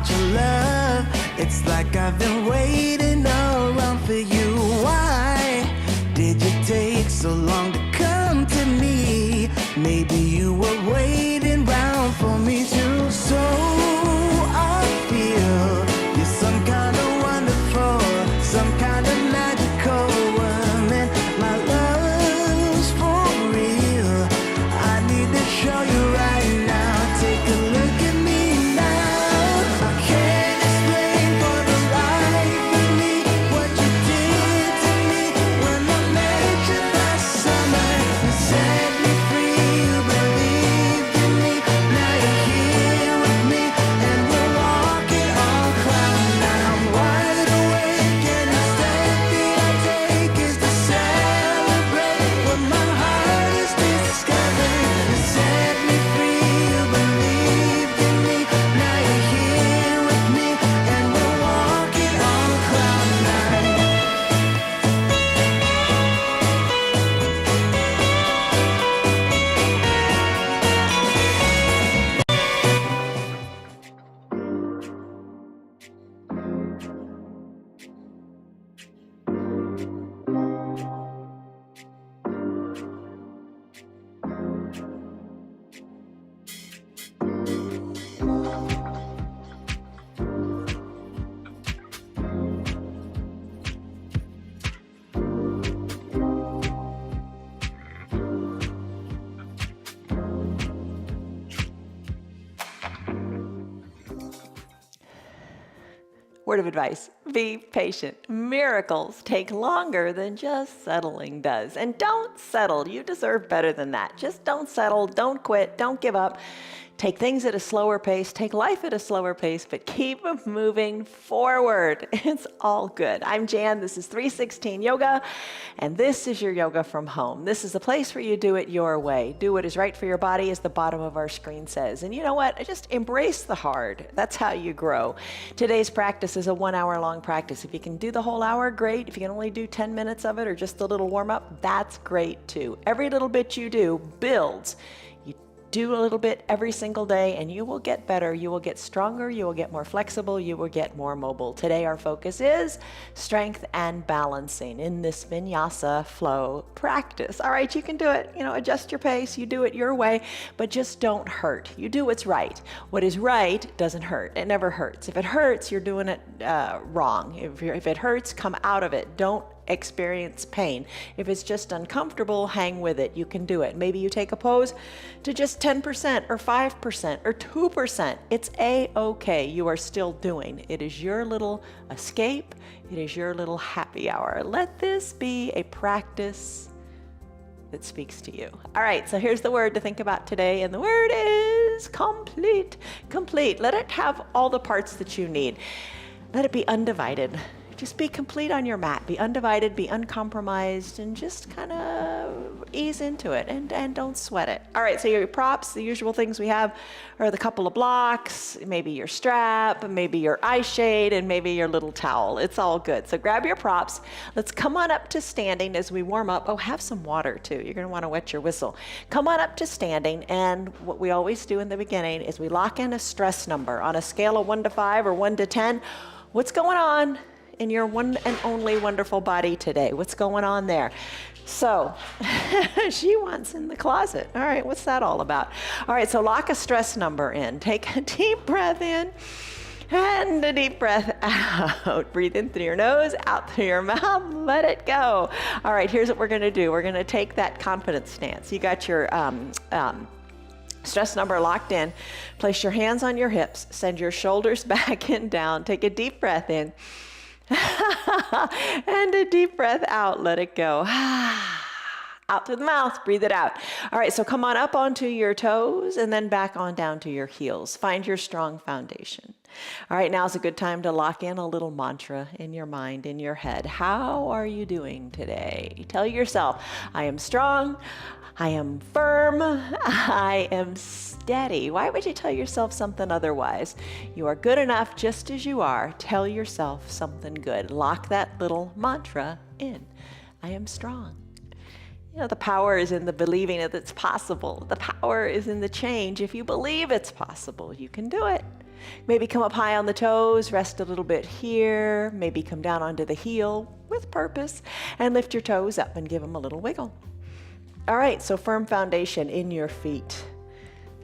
about your love. It's like I've been waiting around for you. Why did you take so long to come to me? Maybe you were waiting around for me too. So I feel you're some kind of wonderful, some kind of magical woman. My love's for real. I need to show you right now. Take a look at me now. I can't explain for the life of me what you did to me when I met you last summer. You set me free, you believed in me. Now you're here with me and we're walking on cloud nine. I'm wide awake and the step that I take is to celebrate what my heart has discovered. You set me free, you believed in me. Now you're here with me and we're walking on cloud nine. Word of advice, be patient. Miracles take longer than just settling does. And don't settle. You deserve better than that. Just don't settle. Don't quit. Don't give up. Take things at a slower pace. Take life at a slower pace, but keep moving forward. It's all good. I'm Jan. This is 316 Yoga, and this is your yoga from home. This is a place where you do it your way. Do what is right for your body, as the bottom of our screen says. And you know what? Just embrace the hard. That's how you grow. Today's practice is a 1 hour long practice. If you can do the whole hour, great. If you can only do 10 minutes of it or just a little warm up, that's great too. Every little bit you do builds. Do a little bit every single day and you will get better, you will get stronger, you will get more flexible, you will get more mobile. Today our focus is strength and balancing in this vinyasa flow practice. All right, you can do it, adjust your pace, you do it your way, but just don't hurt. You do what's right. What is right doesn't hurt. It never hurts. If it hurts, you're doing it wrong. If it hurts, come out of it. Don't experience pain. If it's just uncomfortable, hang with it. You can do it. Maybe you take a pose to just 10% or 5% or 2%. It's a-okay. You are still doing. It is your little escape. It is your little happy hour. Let this be a practice that speaks to you. All right, so here's the word to think about today, and the word is complete. Complete. Let it have all the parts that you need. Let it be undivided. Just be complete on your mat. Be undivided, be uncompromised, and just kind of ease into it and don't sweat it. All right, so your props, the usual things we have are the couple of blocks, maybe your strap, maybe your eye shade, and maybe your little towel. It's all good. So grab your props. Let's come on up to standing as we warm up. Oh, have some water too. You're going to want to wet your whistle. Come on up to standing, and what we always do in the beginning is we lock in a stress number on a scale of 1 to 5 or 1 to 10. What's going on in your one and only wonderful body today? What's going on there? So she wants in the closet. All right, what's that all about? All right, so lock a stress number in. Take a deep breath in and a deep breath out. Breathe in through your nose, out through your mouth, let it go. All right, here's what we're gonna do. We're gonna take that confidence stance. You got your stress number locked in. Place your hands on your hips, send your shoulders back and down. Take a deep breath in. And a deep breath out, let it go. Out through the mouth, breathe it out. All right, so come on up onto your toes and then back on down to your heels. Find your strong foundation. All right, now's a good time to lock in a little mantra in your mind, in your head. How are you doing today? Tell yourself, I am strong, I am firm, I am steady. Why would you tell yourself something otherwise? You are good enough just as you are. Tell yourself something good. Lock that little mantra in. I am strong. The power is in the believing that it's possible. The power is in the change. If you believe it's possible, you can do it. Maybe come up high on the toes, rest a little bit here, maybe come down onto the heel with purpose, and lift your toes up and give them a little wiggle. All right, so firm foundation in your feet.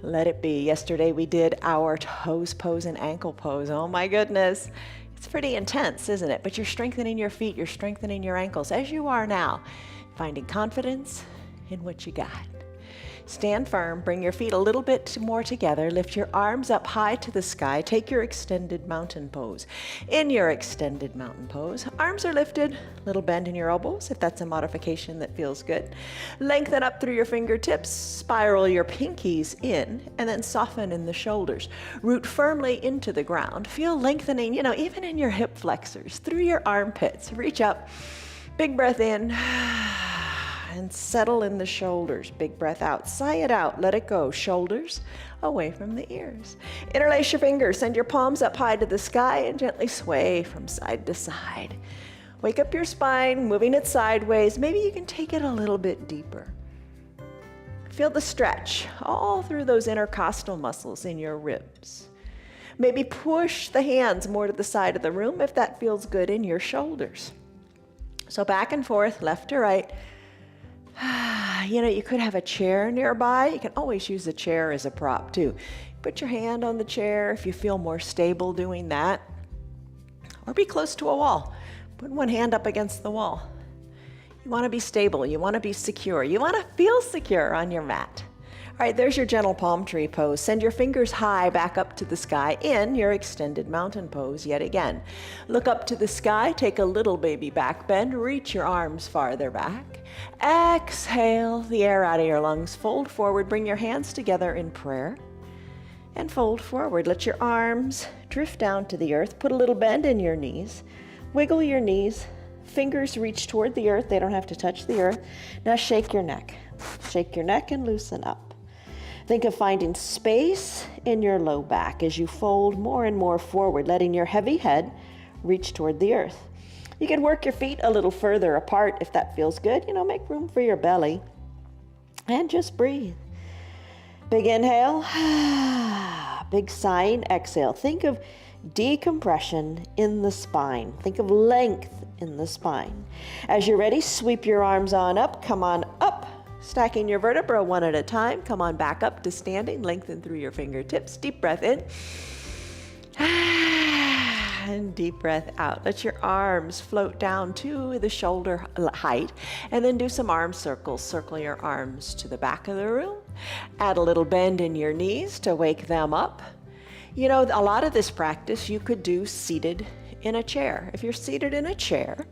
Let it be. Yesterday we did our toes pose and ankle pose. Oh my goodness. It's pretty intense, isn't it? But you're strengthening your feet, you're strengthening your ankles as you are now, finding confidence in what you got. Stand firm, bring your feet a little bit more together, lift your arms up high to the sky, take your extended mountain pose. In your extended mountain pose, arms are lifted, little bend in your elbows if that's a modification that feels good. Lengthen up through your fingertips, spiral your pinkies in, and then soften in the shoulders. Root firmly into the ground. Feel lengthening, even in your hip flexors, through your armpits. Reach up, big breath in. And settle in the shoulders. Big breath out. Sigh it out. Let it go. Shoulders away from the ears. Interlace your fingers. Send your palms up high to the sky and gently sway from side to side. Wake up your spine, moving it sideways. Maybe you can take it a little bit deeper. Feel the stretch all through those intercostal muscles in your ribs. Maybe push the hands more to the side of the room if that feels good in your shoulders. So back and forth, left to right. You could have a chair nearby. You can always use a chair as a prop too. Put your hand on the chair if you feel more stable doing that. Or be close to a wall. Put one hand up against the wall. You want to be stable. You want to be secure. You want to feel secure on your mat. All right, there's your gentle palm tree pose. Send your fingers high back up to the sky in your extended mountain pose yet again. Look up to the sky, take a little baby back bend, reach your arms farther back. Exhale the air out of your lungs. Fold forward, bring your hands together in prayer. And fold forward. Let your arms drift down to the earth. Put a little bend in your knees. Wiggle your knees. Fingers reach toward the earth. They don't have to touch the earth. Now shake your neck. Shake your neck and loosen up. Think of finding space in your low back as you fold more and more forward, letting your heavy head reach toward the earth. You can work your feet a little further apart if that feels good. Make room for your belly. And just breathe. Big inhale. Big sighing exhale. Think of decompression in the spine. Think of length in the spine. As you're ready, sweep your arms on up. Come on up. Stacking your vertebra one at a time. Come on back up to standing. Lengthen through your fingertips. Deep breath in. And deep breath out. Let your arms float down to the shoulder height. And then do some arm circles. Circle your arms to the back of the room. Add a little bend in your knees to wake them up. A lot of this practice you could do seated in a chair. If you're seated in a chair,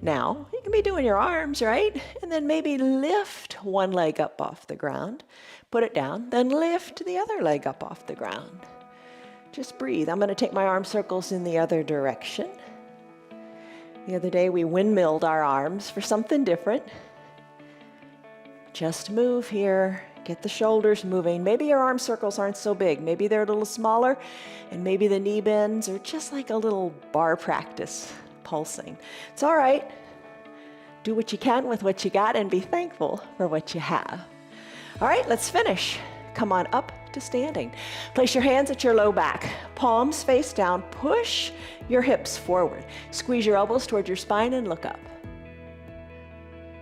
now, you can be doing your arms, right? And then maybe lift one leg up off the ground, put it down, then lift the other leg up off the ground. Just breathe. I'm going to take my arm circles in the other direction. The other day we windmilled our arms for something different. Just move here. Get the shoulders moving. Maybe your arm circles aren't so big. Maybe they're a little smaller, and maybe the knee bends are just like a little bar practice. Pulsing. It's all right. Do what you can with what you got and be thankful for what you have. All right, let's finish. Come on up to standing. Place your hands at your low back. Palms face down. Push your hips forward. Squeeze your elbows toward your spine and look up.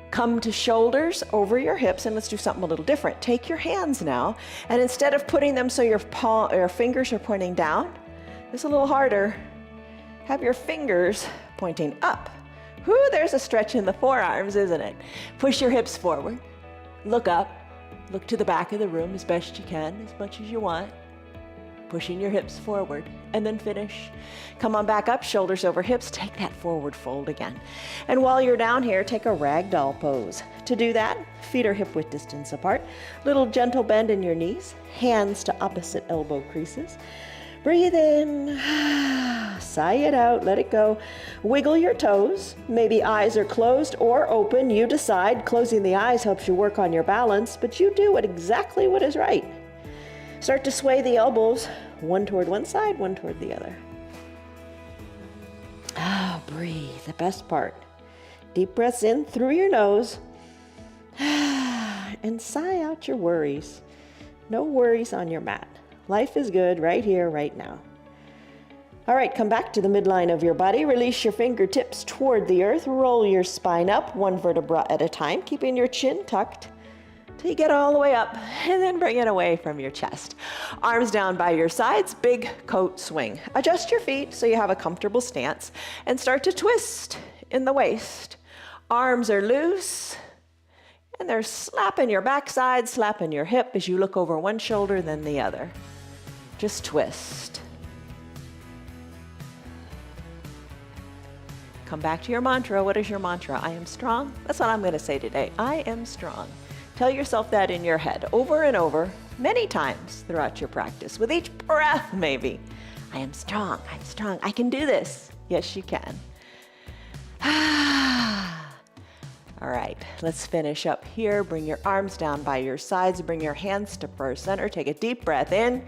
Come to shoulders over your hips, and let's do something a little different. Take your hands now, and instead of putting them so your fingers are pointing down, it's a little harder. Have your fingers pointing up. There's a stretch in the forearms, isn't it? Push your hips forward. Look up. Look to the back of the room as best you can, as much as you want. Pushing your hips forward, and then finish. Come on back up, shoulders over hips. Take that forward fold again. And while you're down here, take a ragdoll pose. To do that, feet are hip width distance apart. Little gentle bend in your knees. Hands to opposite elbow creases. Breathe in, sigh it out, let it go. Wiggle your toes. Maybe eyes are closed or open. You decide. Closing the eyes helps you work on your balance, but you do exactly what is right. Start to sway the elbows, one toward one side, one toward the other. Breathe, the best part. Deep breaths in through your nose. And sigh out your worries. No worries on your mat. Life is good right here, right now. All right, come back to the midline of your body. Release your fingertips toward the earth. Roll your spine up, one vertebra at a time, keeping your chin tucked till you get all the way up, and then bring it away from your chest. Arms down by your sides, big coat swing. Adjust your feet so you have a comfortable stance, and start to twist in the waist. Arms are loose, and they're slapping your backside, slapping your hip as you look over one shoulder, then the other. Just twist. Come back to your mantra. What is your mantra? I am strong. That's what I'm going to say today. I am strong. Tell yourself that in your head over and over, many times throughout your practice, with each breath maybe. I am strong. I'm strong. I can do this. Yes, you can. All right, let's finish up here. Bring your arms down by your sides. Bring your hands to prayer center. Take a deep breath in.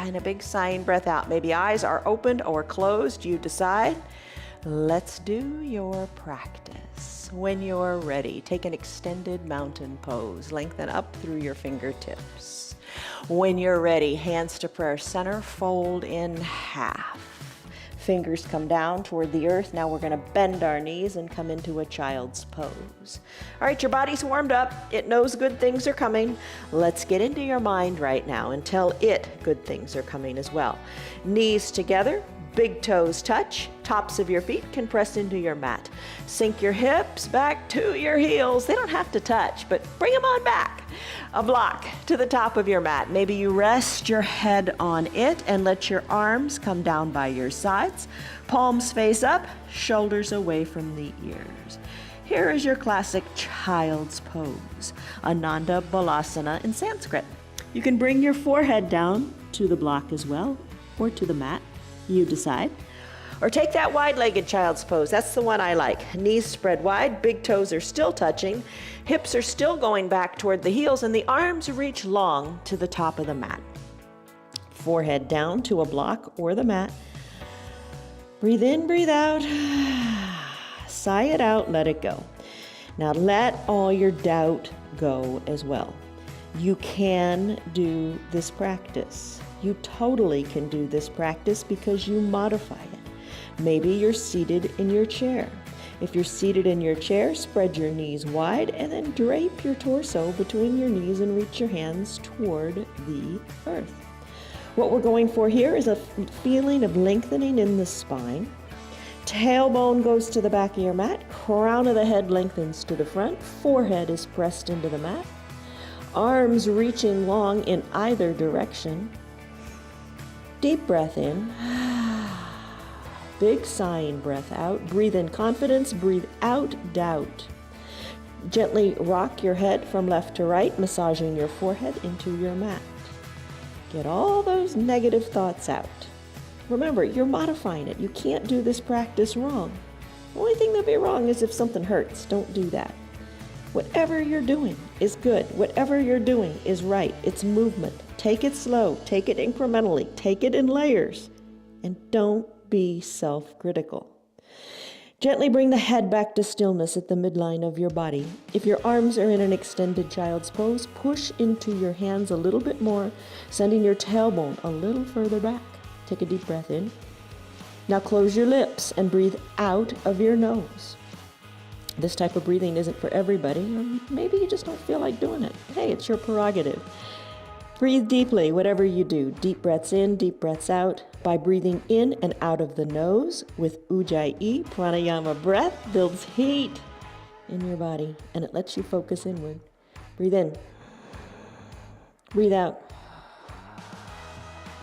And a big sighing breath out. Maybe eyes are opened or closed, you decide. Let's do your practice. When you're ready, take an extended mountain pose. Lengthen up through your fingertips. When you're ready, hands to prayer center, fold in half. Fingers come down toward the earth. Now we're going to bend our knees and come into a child's pose. All right, your body's warmed up. It knows good things are coming. Let's get into your mind right now and tell it good things are coming as well. Knees together, big toes touch, tops of your feet can press into your mat. Sink your hips back to your heels. They don't have to touch, but bring them on back. A block to the top of your mat. Maybe you rest your head on it and let your arms come down by your sides. Palms face up, shoulders away from the ears. Here is your classic child's pose, Ananda Balasana in Sanskrit. You can bring your forehead down to the block as well, or to the mat. You decide. Or take that wide-legged child's pose. That's the one I like. Knees spread wide, big toes are still touching, hips are still going back toward the heels, and the arms reach long to the top of the mat. Forehead down to a block or the mat. Breathe in, breathe out. Sigh it out, let it go. Now let all your doubt go as well. You can do this practice. You totally can do this practice because you modify it. Maybe you're seated in your chair. If you're seated in your chair, spread your knees wide and then drape your torso between your knees and reach your hands toward the earth. What we're going for here is a feeling of lengthening in the spine. Tailbone goes to the back of your mat. Crown of the head lengthens to the front. Forehead is pressed into the mat. Arms reaching long in either direction. Deep breath in. Big sighing breath out. Breathe in confidence. Breathe out doubt. Gently rock your head from left to right, massaging your forehead into your mat. Get all those negative thoughts out. Remember, you're modifying it. You can't do this practice wrong. The only thing that'd be wrong is if something hurts. Don't do that. Whatever you're doing is good. Whatever you're doing is right. It's movement. Take it slow. Take it incrementally. Take it in layers. And don't be self-critical. Gently bring the head back to stillness at the midline of your body. If your arms are in an extended child's pose, push into your hands a little bit more, sending your tailbone a little further back. Take a deep breath in. Now close your lips and breathe out of your nose. This type of breathing isn't for everybody, or maybe you just don't feel like doing it. Hey, it's your prerogative. Breathe deeply, whatever you do. Deep breaths in, deep breaths out. By breathing in and out of the nose with Ujjayi, pranayama breath builds heat in your body, and it lets you focus inward. Breathe in. Breathe out.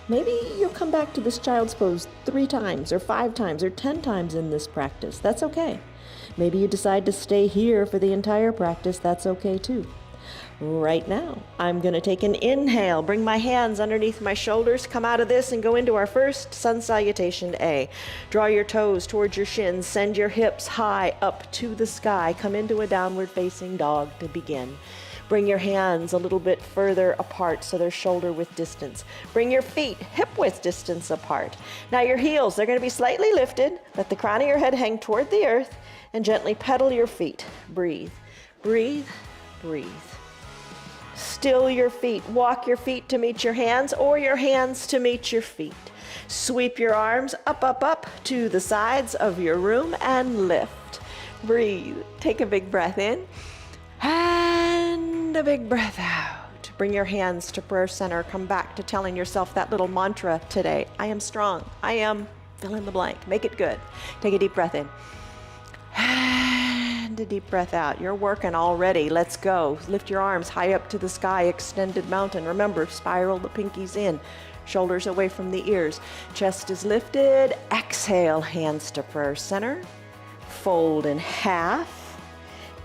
Maybe you'll come back to this child's pose 3 times or 5 times or 10 times in this practice. That's okay. Maybe you decide to stay here for the entire practice. That's okay too. Right now, I'm going to take an inhale, bring my hands underneath my shoulders, come out of this and go into our first sun salutation A. Draw your toes towards your shins, send your hips high up to the sky, come into a downward facing dog to begin. Bring your hands a little bit further apart so they're shoulder width distance. Bring your feet hip width distance apart. Now your heels, they're going to be slightly lifted. Let the crown of your head hang toward the earth and gently pedal your feet. Breathe, breathe, breathe. Still your feet. Walk your feet to meet your hands or your hands to meet your feet. Sweep your arms up, up, up to the sides of your room and lift. Breathe. Take a big breath in and a big breath out. Bring your hands to prayer center. Come back to telling yourself that little mantra today. I am strong. I am, fill in the blank. Make it good. Take a deep breath in. And a deep breath out. You're working already. Let's go. Lift your arms high up to the sky, extended mountain. Remember, spiral the pinkies in. Shoulders away from the ears. Chest is lifted. Exhale, hands to prayer center. Fold in half.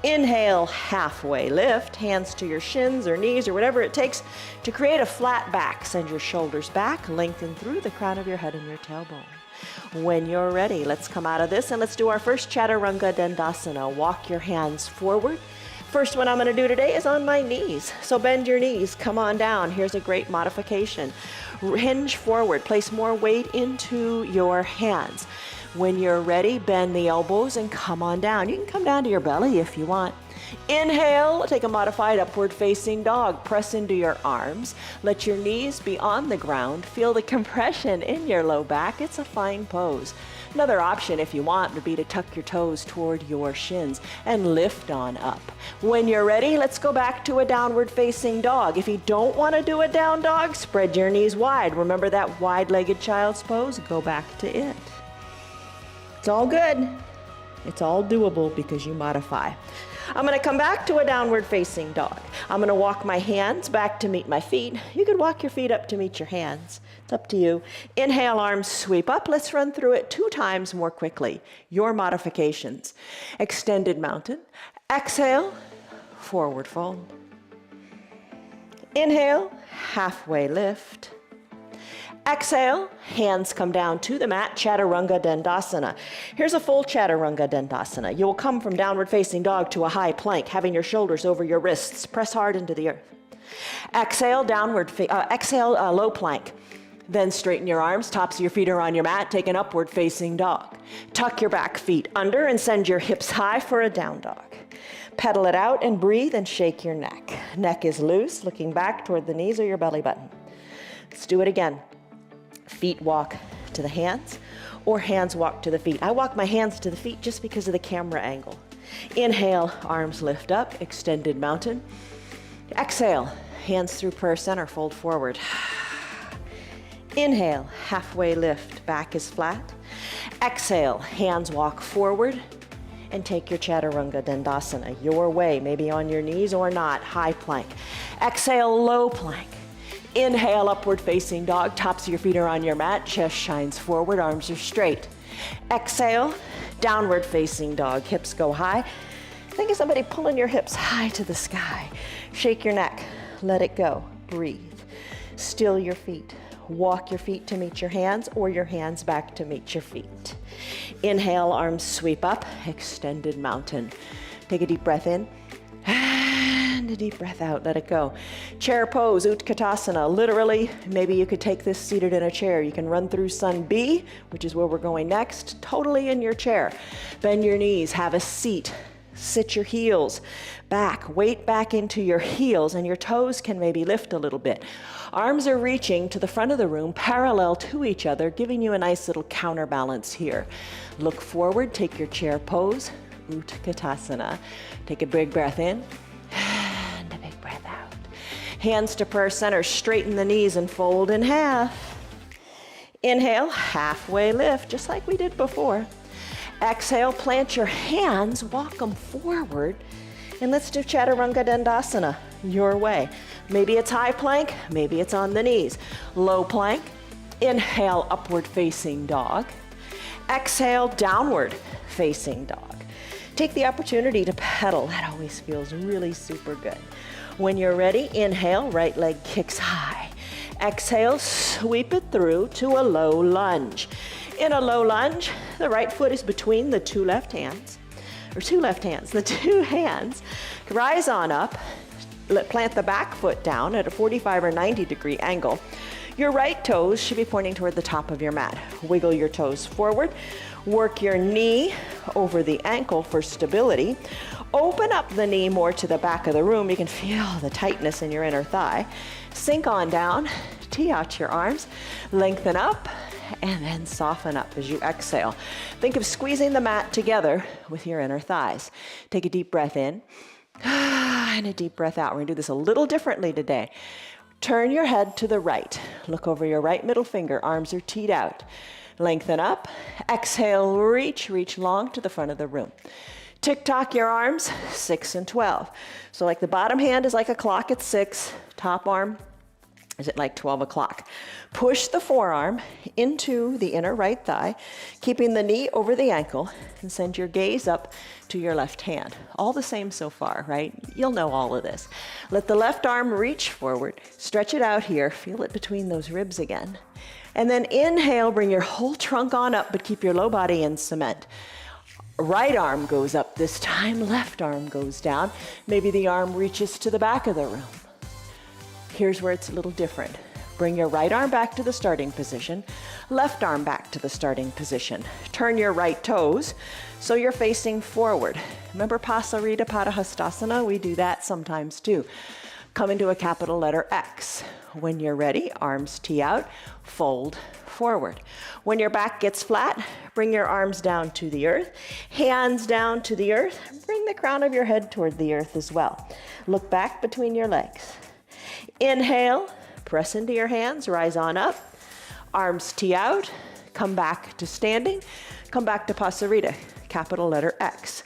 Inhale, halfway lift. Hands to your shins or knees or whatever it takes to create a flat back. Send your shoulders back. Lengthen through the crown of your head and your tailbone. When you're ready, let's come out of this and let's do our first Chaturanga Dandasana. Walk your hands forward. First one I'm going to do today is on my knees. So bend your knees, come on down. Here's a great modification. Hinge forward, place more weight into your hands. When you're ready, bend the elbows and come on down. You can come down to your belly if you want. Inhale, take a modified upward facing dog. Press into your arms. Let your knees be on the ground. Feel the compression in your low back. It's a fine pose. Another option, if you want, would be to tuck your toes toward your shins and lift on up. When you're ready, let's go back to a downward facing dog. If you don't want to do a down dog, spread your knees wide. Remember that wide-legged child's pose? Go back to it. It's all good. It's all doable because you modify. I'm going to come back to a downward facing dog. I'm going to walk my hands back to meet my feet. You could walk your feet up to meet your hands. It's up to you. Inhale, arms sweep up. Let's run through it 2 times more quickly. Your modifications. Extended mountain. Exhale, forward fold. Inhale, halfway lift. Exhale, hands come down to the mat, Chaturanga Dandasana. Here's a full Chaturanga Dandasana. You will come from downward facing dog to a high plank, having your shoulders over your wrists. Press hard into the earth. Exhale, low plank. Then straighten your arms, tops of your feet are on your mat, take an upward facing dog. Tuck your back feet under and send your hips high for a down dog. Pedal it out and breathe and shake your neck. Neck is loose, looking back toward the knees or your belly button. Let's do it again. Feet walk to the hands or hands walk to the feet. I walk my hands to the feet just because of the camera angle. Inhale, arms lift up, extended mountain. Exhale, hands through prayer center, fold forward. Inhale, halfway lift, back is flat. Exhale, hands walk forward and take your Chaturanga Dandasana your way, maybe on your knees or not, high plank. Exhale, low plank. Inhale, upward facing dog, tops of your feet are on your mat, chest shines forward, arms are straight. Exhale, downward facing dog, hips go high. Think of somebody pulling your hips high to the sky. Shake your neck, let it go, breathe. Still your feet. Walk your feet to meet your hands or your hands back to meet your feet. Inhale, arms sweep up, extended mountain. Take a deep breath in. And a deep breath out, let it go. Chair pose, Utkatasana. Literally, maybe you could take this seated in a chair. You can run through Sun B, which is where we're going next, totally in your chair. Bend your knees, have a seat. Sit your heels back, weight back into your heels, and your toes can maybe lift a little bit. Arms are reaching to the front of the room, parallel to each other, giving you a nice little counterbalance here. Look forward, take your chair pose, Utkatasana. Take a big breath in. And a big breath out. Hands to prayer center, straighten the knees and fold in half. Inhale, halfway lift, just like we did before. Exhale, plant your hands, walk them forward, and let's do Chaturanga Dandasana your way. Maybe it's high plank, maybe it's on the knees. Low plank, inhale, upward facing dog. Exhale, downward facing dog. Take the opportunity to pedal. That always feels really super good. When you're ready, inhale, right leg kicks high. Exhale, sweep it through to a low lunge. In a low lunge, the right foot is between the two left hands. The two hands rise on up, plant the back foot down at a 45 or 90 degree angle. Your right toes should be pointing toward the top of your mat. Wiggle your toes forward. Work your knee over the ankle for stability. Open up the knee more to the back of the room. You can feel the tightness in your inner thigh. Sink on down, tee out your arms, lengthen up, and then soften up as you exhale. Think of squeezing the mat together with your inner thighs. Take a deep breath in and a deep breath out. We're gonna do this a little differently today. Turn your head to the right. Look over your right middle finger. Arms are teed out. Lengthen up. Exhale, reach long to the front of the room. Tick-tock your arms, 6 and 12. So like the bottom hand is like a clock at 6, top arm is at like 12 o'clock. Push the forearm into the inner right thigh, keeping the knee over the ankle, and send your gaze up to your left hand. All the same so far, right? You'll know all of this. Let the left arm reach forward, stretch it out here, feel it between those ribs again. And then inhale, bring your whole trunk on up, but keep your low body in cement. Right arm goes up this time, left arm goes down. Maybe the arm reaches to the back of the room. Here's where it's a little different. Bring your right arm back to the starting position, left arm back to the starting position. Turn your right toes so you're facing forward. Remember Pasarita Padahastasana? We do that sometimes too. Come into a capital letter X. When you're ready, arms tee out, fold forward. When your back gets flat, bring your arms down to the earth, hands down to the earth, bring the crown of your head toward the earth as well. Look back between your legs. Inhale, press into your hands, rise on up, arms tee out, come back to standing, come back to Pasarita, capital letter X.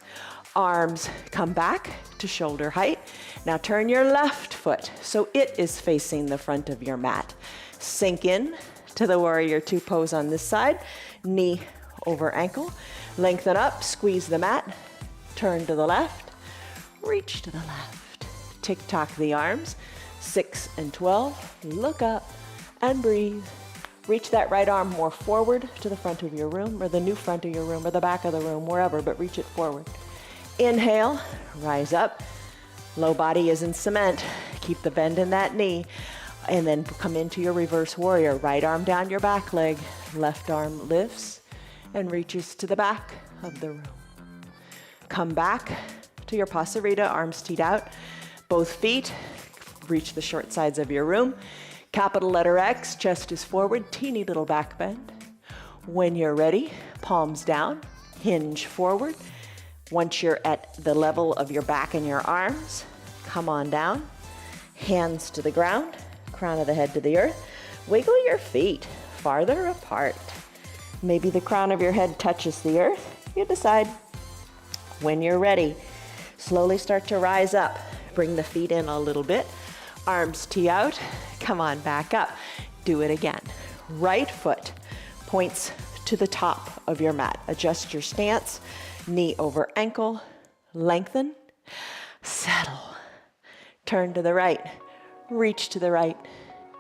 Arms come back to shoulder height. Now turn your left foot so it is facing the front of your mat. Sink in to the warrior two pose on this side, knee over ankle. Lengthen up, squeeze the mat, turn to the left, reach to the left. Tick-tock the arms, 6 and 12. Look up and breathe. Reach that right arm more forward to the front of your room, or the new front of your room, or the back of the room, wherever, but reach it forward. Inhale, rise up. Low body is in cement. Keep the bend in that knee. And then come into your reverse warrior. Right arm down your back leg. Left arm lifts and reaches to the back of the room. Come back to your Pasarita, arms teed out. Both feet reach the short sides of your room. Capital letter X, chest is forward, teeny little back bend. When you're ready, palms down, hinge forward. Once you're at the level of your back and your arms, come on down, hands to the ground, crown of the head to the earth. Wiggle your feet farther apart. Maybe the crown of your head touches the earth. You decide. When you're ready, slowly start to rise up. Bring the feet in a little bit. Arms tee out. Come on back up. Do it again. Right foot points to the top of your mat. Adjust your stance. Knee over ankle, lengthen, settle. Turn to the right, reach to the right.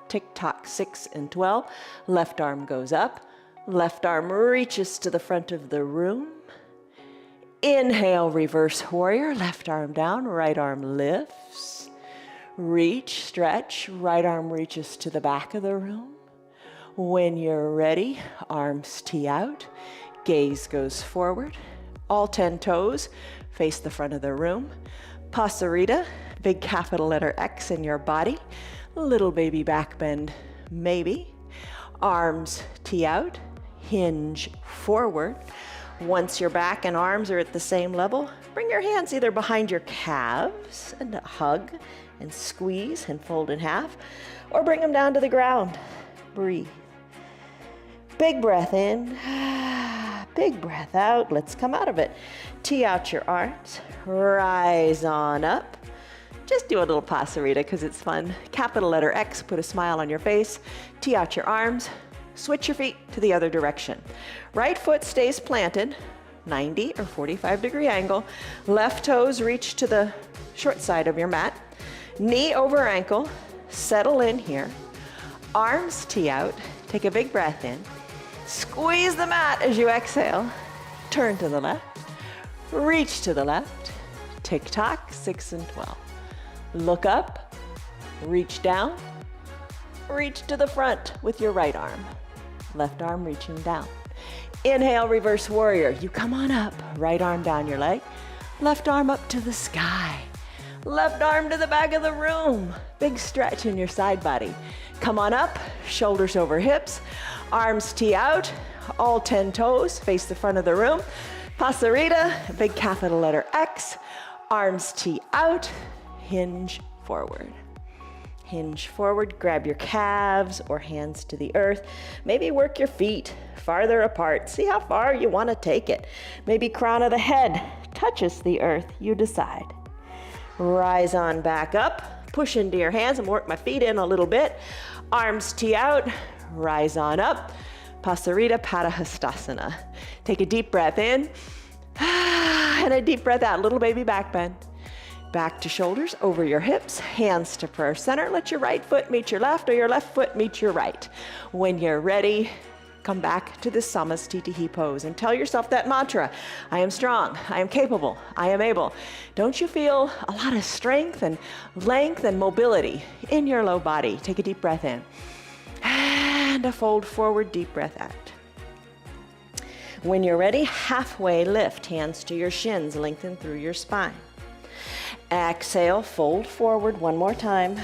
Tick-tock, 6 and 12. Left arm goes up, left arm reaches to the front of the room. Inhale, reverse warrior, left arm down, right arm lifts. Reach, stretch, right arm reaches to the back of the room. When you're ready, arms tee out, gaze goes forward. All 10 toes face the front of the room. Pasarita, big capital letter X in your body. Little baby back bend, maybe. Arms tee out, hinge forward. Once your back and arms are at the same level, bring your hands either behind your calves and hug and squeeze and fold in half, or bring them down to the ground. Breathe. Big breath in. Big breath out. Let's come out of it. Tee out your arms. Rise on up. Just do a little Pasarita because it's fun. Capital letter X, put a smile on your face. Tee out your arms. Switch your feet to the other direction. Right foot stays planted, 90 or 45 degree angle. Left toes reach to the short side of your mat. Knee over ankle. Settle in here. Arms tee out. Take a big breath in. Squeeze the mat as you exhale. Turn to the left. Reach to the left. Tick-tock, 6 and 12. Look up. Reach down. Reach to the front with your right arm. Left arm reaching down. Inhale, reverse warrior. You come on up. Right arm down your leg. Left arm up to the sky. Left arm to the back of the room. Big stretch in your side body. Come on up, shoulders over hips, arms tee out, all 10 toes, face the front of the room. Pasarita, big capital letter X, arms tee out, hinge forward. Hinge forward, grab your calves or hands to the earth. Maybe work your feet farther apart. See how far you want to take it. Maybe crown of the head touches the earth, you decide. Rise on back up, push into your hands and work my feet in a little bit. Arms tee out, rise on up. Pasarita Padahastasana. Take a deep breath in and a deep breath out, little baby back bend. Back to shoulders over your hips, hands to prayer center. Let your right foot meet your left or your left foot meet your right. When you're ready, come back to the Samastitihi pose and tell yourself that mantra. I am strong, I am capable, I am able. Don't you feel a lot of strength and length and mobility in your low body? Take a deep breath in and a fold forward, deep breath out. When you're ready, halfway lift, hands to your shins, lengthen through your spine. Exhale, fold forward one more time.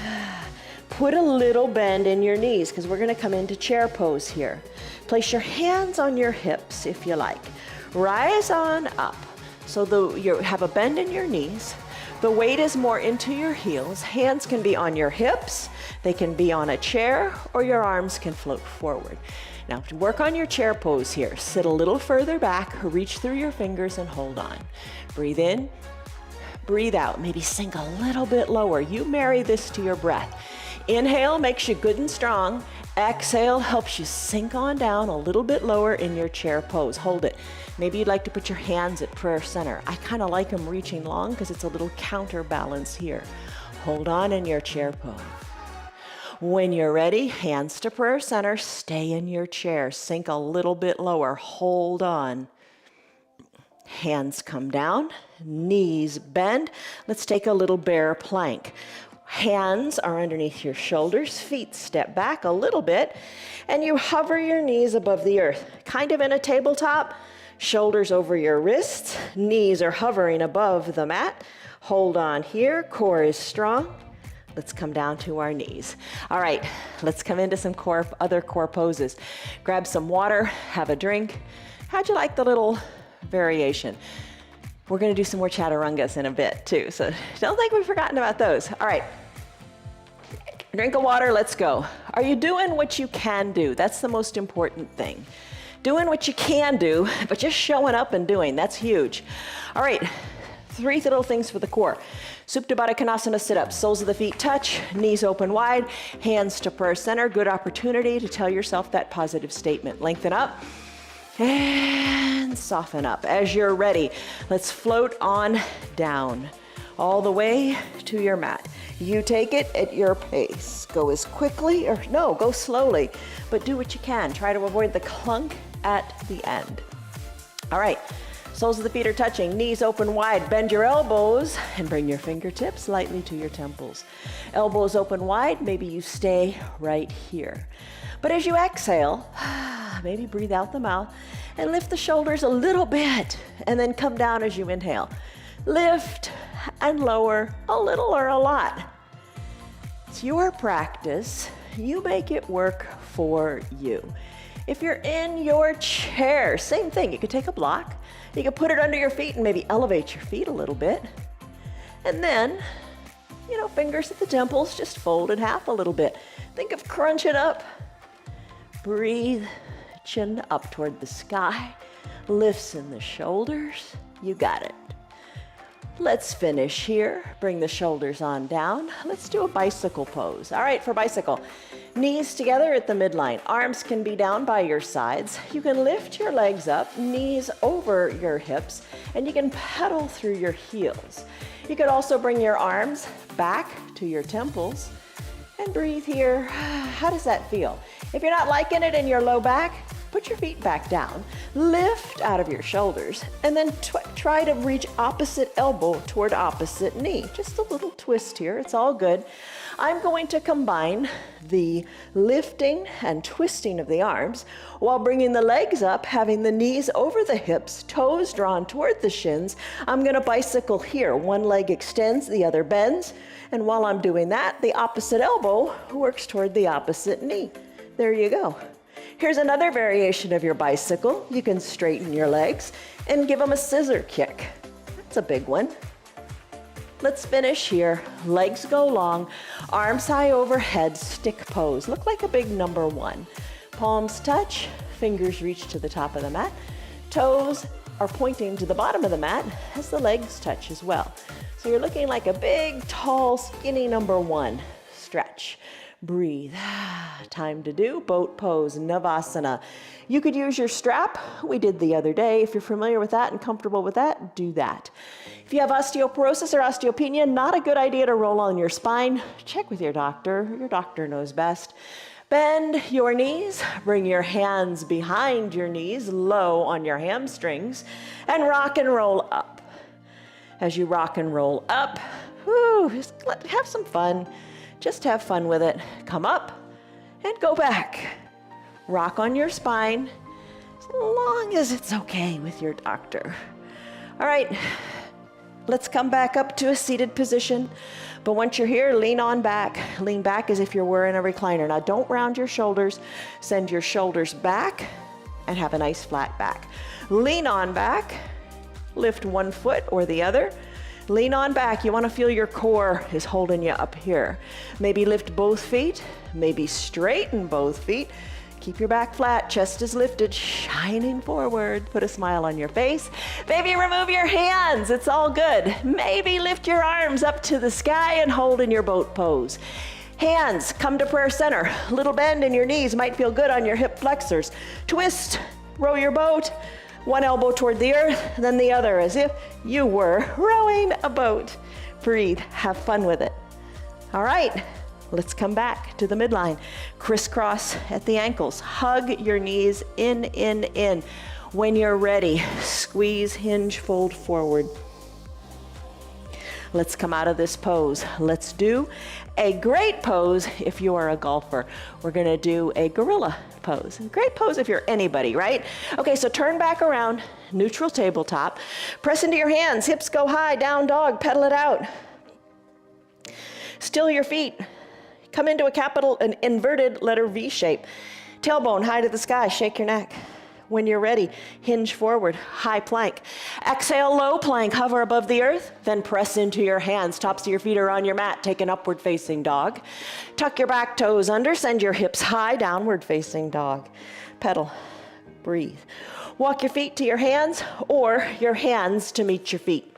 Put a little bend in your knees because we're going to come into chair pose here. Place your hands on your hips if you like. Rise on up. So you have a bend in your knees. The weight is more into your heels. Hands can be on your hips. They can be on a chair or your arms can float forward. Now to work on your chair pose here, sit a little further back, reach through your fingers and hold on. Breathe in. Breathe out, maybe sink a little bit lower. You marry this to your breath. Inhale makes you good and strong. Exhale helps you sink on down a little bit lower in your chair pose. Hold it. Maybe you'd like to put your hands at prayer center. I kind of like them reaching long because it's a little counterbalance here. Hold on in your chair pose. When you're ready, hands to prayer center. Stay in your chair. Sink a little bit lower. Hold on. Hands come down, knees bend. Let's take a little bear plank. Hands are underneath your shoulders, feet step back a little bit, and you hover your knees above the earth, kind of in a tabletop. Shoulders over your wrists, knees are hovering above the mat. Hold on here, core is strong. Let's come down to our knees. All right, let's come into some other core poses. Grab some water, have a drink. How'd you like the little variation? We're going to do some more chaturangas in a bit too, so don't think we've forgotten about those. All right, drink of water, let's go. Are you doing what you can do? That's the most important thing. Doing what you can do, but just showing up and doing, that's huge. All right, 3 little things for the core. Supta Baddha Konasana sit-up, soles of the feet touch, knees open wide, hands to prayer center. Good opportunity to tell yourself that positive statement. Lengthen up. And soften up. As you're ready, let's float on down all the way to your mat. You take it at your pace. Go as quickly, or no, go slowly, but do what you can. Try to avoid the clunk at the end. All right, soles of the feet are touching, knees open wide. Bend your elbows and bring your fingertips lightly to your temples. Elbows open wide, maybe you stay right here. But as you exhale, maybe breathe out the mouth and lift the shoulders a little bit and then come down as you inhale. Lift and lower a little or a lot. It's your practice. You make it work for you. If you're in your chair, same thing. You could take a block. You could put it under your feet and maybe elevate your feet a little bit. And then, fingers at the temples, just fold in half a little bit. Think of crunching up. Breathe, chin up toward the sky, lifts in the shoulders. You got it. Let's finish here. Bring the shoulders on down. Let's do a bicycle pose. All right, for bicycle, knees together at the midline. Arms can be down by your sides. You can lift your legs up, knees over your hips, and you can pedal through your heels. You could also bring your arms back to your temples and breathe here. How does that feel? If you're not liking it in your low back, put your feet back down, lift out of your shoulders, and then try to reach opposite elbow toward opposite knee. Just a little twist here, it's all good. I'm going to combine the lifting and twisting of the arms while bringing the legs up, having the knees over the hips, toes drawn toward the shins. I'm going to bicycle here. One leg extends, the other bends. And while I'm doing that, the opposite elbow works toward the opposite knee. There you go. Here's another variation of your bicycle. You can straighten your legs and give them a scissor kick. That's a big one. Let's finish here. Legs go long, arms high overhead, stick pose. Look like a big number 1. Palms touch, fingers reach to the top of the mat. Toes are pointing to the bottom of the mat as the legs touch as well. So you're looking like a big, tall, skinny number 1. Stretch. Breathe. Time to do boat pose, Navasana. You could use your strap. We did the other day. If you're familiar with that and comfortable with that, do that. If you have osteoporosis or osteopenia, not a good idea to roll on your spine. Check with your doctor. Your doctor knows best. Bend your knees. Bring your hands behind your knees, low on your hamstrings, and rock and roll up. As you rock and roll up, just have some fun. Just have fun with it. Come up and go back. Rock on your spine as long as it's okay with your doctor. All right, let's come back up to a seated position. But once you're here, lean on back. Lean back as if you're wearing a recliner. Now don't round your shoulders. Send your shoulders back and have a nice flat back. Lean on back. Lift one foot or the other. Lean on back. You want to feel your core is holding you up here. Maybe lift both feet. Maybe straighten both feet. Keep your back flat. Chest is lifted, shining forward. Put a smile on your face. Maybe remove your hands. It's all good. Maybe lift your arms up to the sky and hold in your boat pose. Hands come to prayer center. Little bend in your knees might feel good on your hip flexors. Twist. Row your boat. One elbow toward the earth, then the other as if you were rowing a boat. Breathe, have fun with it. All right, let's come back to the midline. Crisscross at the ankles. Hug your knees in. When you're ready, squeeze, hinge, fold forward. Let's come out of this pose. Let's do a great pose if you are a golfer. We're gonna do a gorilla pose. Great pose if you're anybody, right? Okay, so turn back around, neutral tabletop. Press into your hands, hips go high, down dog, pedal it out. Still your feet. Come into an inverted letter V shape. Tailbone high to the sky, shake your neck. When you're ready, hinge forward, high plank. Exhale, low plank, hover above the earth, then press into your hands. Tops of your feet are on your mat, take an upward facing dog. Tuck your back toes under, send your hips high, downward facing dog. Pedal, breathe. Walk your feet to your hands or your hands to meet your feet.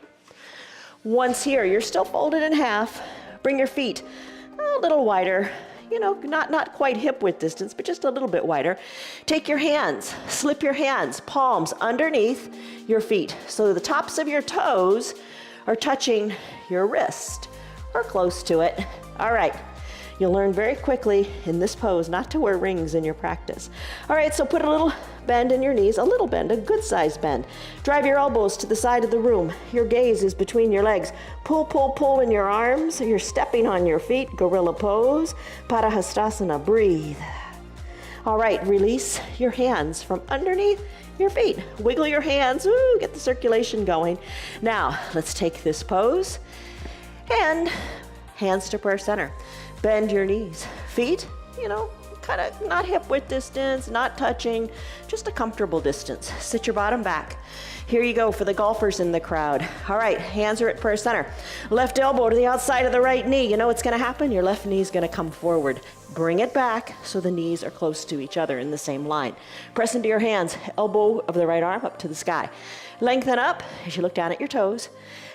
Once here, you're still folded in half. Bring your feet a little wider. Not quite hip width distance, but just a little bit wider. Take your hands, slip your hands, palms underneath your feet. So the tops of your toes are touching your wrist or close to it. All right, you'll learn very quickly in this pose not to wear rings in your practice. All right, so put a little bend in your knees, a little bend, a good sized bend. Drive your elbows to the side of the room. Your gaze is between your legs. Pull in your arms. You're stepping on your feet. Gorilla pose. Padahastasana. Breathe. All right, release your hands from underneath your feet. Wiggle your hands. Ooh, get the circulation going. Now, let's take this pose and hands to prayer center. Bend your knees. Feet, kind of not hip width distance, not touching, just a comfortable distance. Sit your bottom back. Here you go for the golfers in the crowd. All right, hands are at prayer center. Left elbow to the outside of the right knee. You know what's gonna happen? Your left knee is gonna come forward. Bring it back so the knees are close to each other in the same line. Press into your hands, elbow of the right arm up to the sky. Lengthen up as you look down at your toes.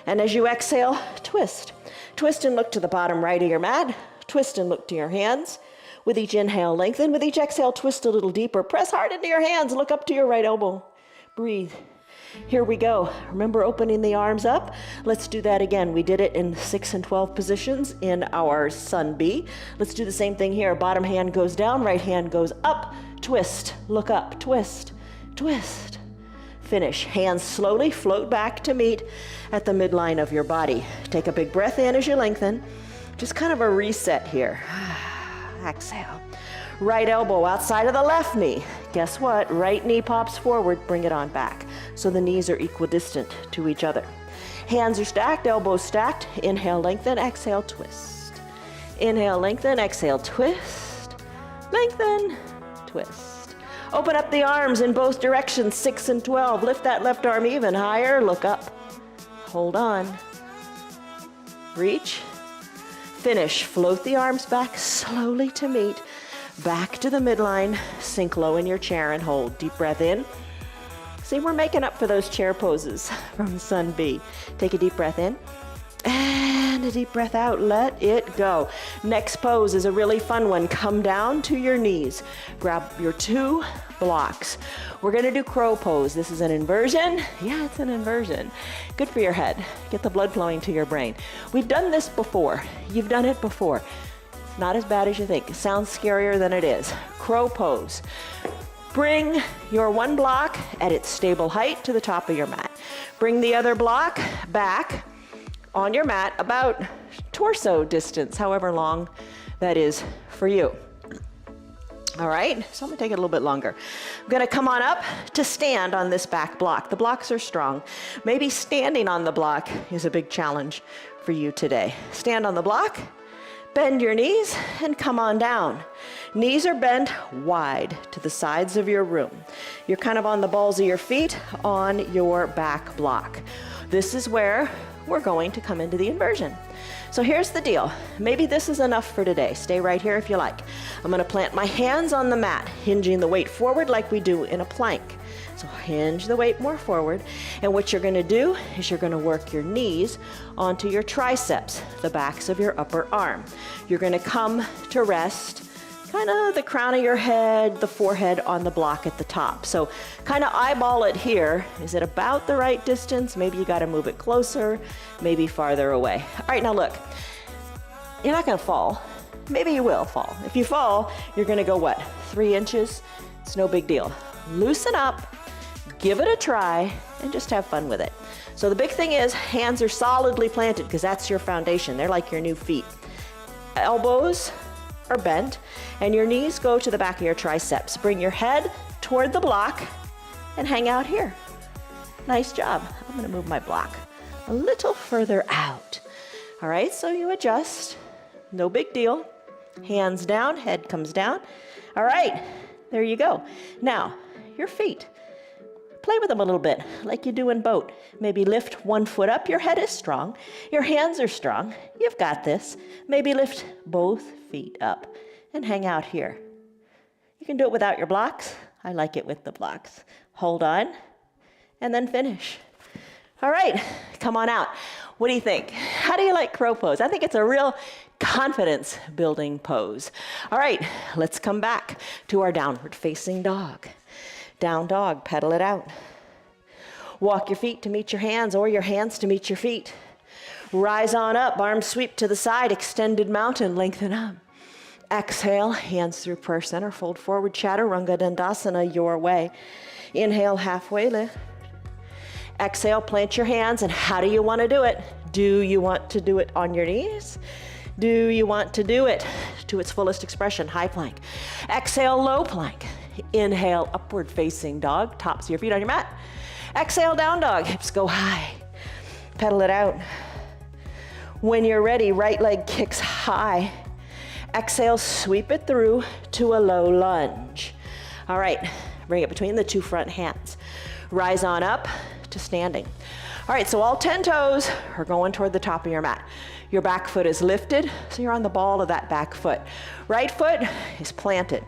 And as you exhale, twist. Twist and look to the bottom right of your mat. Twist and look to your hands. With each inhale, lengthen. With each exhale, twist a little deeper. Press hard into your hands. Look up to your right elbow. Breathe. Here we go. Remember opening the arms up? Let's do that again. We did it in 6 and 12 positions in our Sun B. Let's do the same thing here. Bottom hand goes down, right hand goes up. twist, look up, twist, twist. Finish. Hands slowly float back to meet at the midline of your body. Take a big breath in as you lengthen. Just kind of a reset here. Exhale. Right elbow outside of the left knee. Guess what? Right knee pops forward, bring it on back. So the knees are equidistant to each other. Hands are stacked, elbows stacked. Inhale, lengthen, exhale, twist. Inhale, lengthen, exhale, twist. Lengthen, twist. Open up the arms in both directions, 6 and 12. Lift that left arm even higher, look up. Hold on. Reach. Finish. Float the arms back slowly to meet. Back to the midline. Sink low in your chair and hold. Deep breath in. See, we're making up for those chair poses from Sun B. Take a deep breath in. And a deep breath out, let it go. Next pose is a really fun one. Come down to your knees. Grab your 2 blocks. We're gonna do crow pose. This is an inversion. Yeah, it's an inversion. Good for your head. Get the blood flowing to your brain. We've done this before. You've done it before. It's not as bad as you think. It sounds scarier than it is. Crow pose. Bring your 1 block at its stable height to the top of your mat. Bring the other block back on your mat about torso distance, however long that is for you. All right, so I'm gonna take it a little bit longer. I'm gonna come on up to stand on this back block. The blocks are strong. Maybe standing on the block is a big challenge for you today. Stand on the block, bend your knees, and come on down. Knees are bent wide to the sides of your room. You're kind of on the balls of your feet on your back block. This is where we're going to come into the inversion. So here's the deal. Maybe this is enough for today. Stay right here if you like. I'm gonna plant my hands on the mat, hinging the weight forward like we do in a plank. So hinge the weight more forward. And what you're gonna do is you're gonna work your knees onto your triceps, the backs of your upper arm. You're gonna come to rest kind of the crown of your head, the forehead on the block at the top. So kind of eyeball it here. Is it about the right distance? Maybe you got to move it closer, maybe farther away. All right, now look, you're not going to fall. Maybe you will fall. If you fall, you're going to go what? 3 inches? It's no big deal. Loosen up, give it a try, and just have fun with it. So the big thing is hands are solidly planted because that's your foundation. They're like your new feet. Elbows are bent, and your knees go to the back of your triceps. Bring your head toward the block and hang out here. Nice job. I'm gonna move my block a little further out. All right, so you adjust. No big deal. Hands down, head comes down. All right, there you go. Now, your feet. Play with them a little bit, like you do in boat. Maybe lift 1 foot up, your head is strong. Your hands are strong, you've got this. Maybe lift both feet up and hang out here. You can do it without your blocks. I like it with the blocks. Hold on, and then finish. All right, come on out. What do you think? How do you like crow pose? I think it's a real confidence building pose. All right, let's come back to our downward facing dog. Down dog, pedal it out. Walk your feet to meet your hands or your hands to meet your feet. Rise on up, arms sweep to the side, extended mountain, lengthen up. Exhale, hands through prayer center, fold forward, Chaturanga Dandasana your way. Inhale, halfway lift. Exhale, plant your hands, and how do you want to do it? Do you want to do it on your knees? Do you want to do it to its fullest expression, high plank? Exhale, low plank. Inhale, upward facing dog, tops of your feet on your mat. Exhale, down dog, hips go high. Pedal it out. When you're ready, right leg kicks high. Exhale, sweep it through to a low lunge. All right, bring it between the 2 front hands. Rise on up to standing. All right, so all 10 toes are going toward the top of your mat. Your back foot is lifted, so you're on the ball of that back foot. Right foot is planted.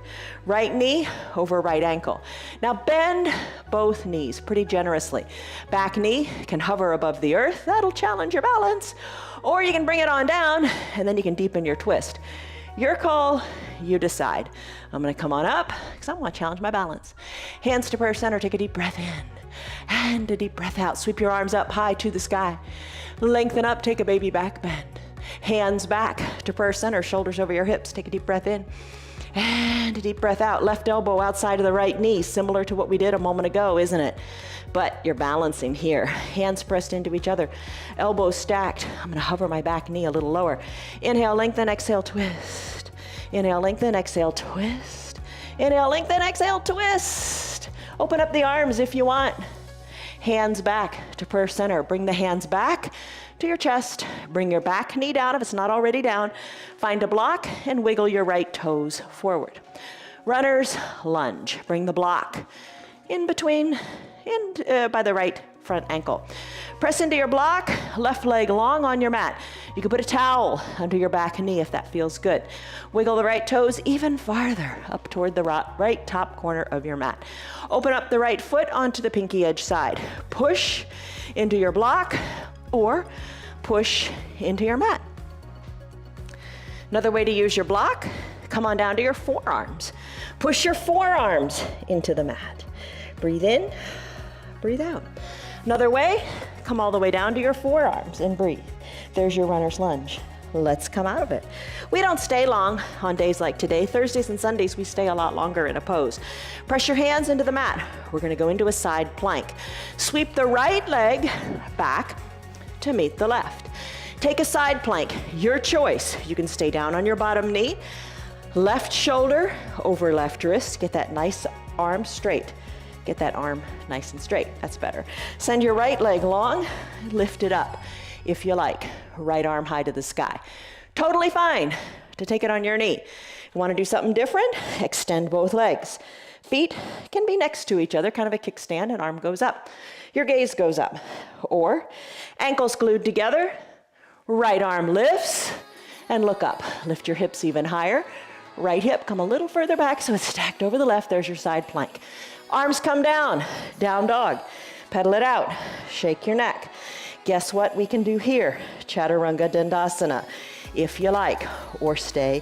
Right knee over right ankle. Now bend both knees pretty generously. Back knee can hover above the earth. That'll challenge your balance. Or you can bring it on down, and then you can deepen your twist. Your call, you decide. I'm gonna come on up, because I wanna challenge my balance. Hands to prayer center, take a deep breath in. And a deep breath out. Sweep your arms up high to the sky. Lengthen up, take a baby back bend. Hands back to prayer center, shoulders over your hips. Take a deep breath in. And a deep breath out. Left elbow outside of the right knee, similar to what we did a moment ago, isn't it? But you're balancing here. Hands pressed into each other. Elbows stacked. I'm gonna hover my back knee a little lower. Inhale, lengthen, exhale, twist. Inhale, lengthen, exhale, twist. Inhale, lengthen, exhale, twist. Open up the arms if you want. Hands back to prayer center. Bring the hands back to your chest. Bring your back knee down if it's not already down. Find a block and wiggle your right toes forward. Runner's lunge. Bring the block in between and by the right front ankle. Press into your block, left leg long on your mat. You can put a towel under your back knee if that feels good. Wiggle the right toes even farther up toward the right top corner of your mat. Open up the right foot onto the pinky edge side. Push into your block or push into your mat. Another way to use your block, come on down to your forearms. Push your forearms into the mat. Breathe in, breathe out. Another way, come all the way down to your forearms and breathe. There's your runner's lunge. Let's come out of it. We don't stay long on days like today. Thursdays and Sundays, we stay a lot longer in a pose. Press your hands into the mat. We're gonna go into a side plank. Sweep the right leg back to meet the left. Take a side plank, your choice. You can stay down on your bottom knee, left shoulder over left wrist. Get that nice arm straight. Get that arm nice and straight, that's better. Send your right leg long, lift it up if you like. Right arm high to the sky. Totally fine to take it on your knee. You wanna do something different? Extend both legs. Feet can be next to each other, kind of a kickstand, and arm goes up. Your gaze goes up. Or ankles glued together, right arm lifts, and look up. Lift your hips even higher. Right hip, come a little further back so it's stacked over the left. There's your side plank. Arms come down, down dog. Pedal it out, shake your neck. Guess what we can do here? Chaturanga Dandasana, if you like, or stay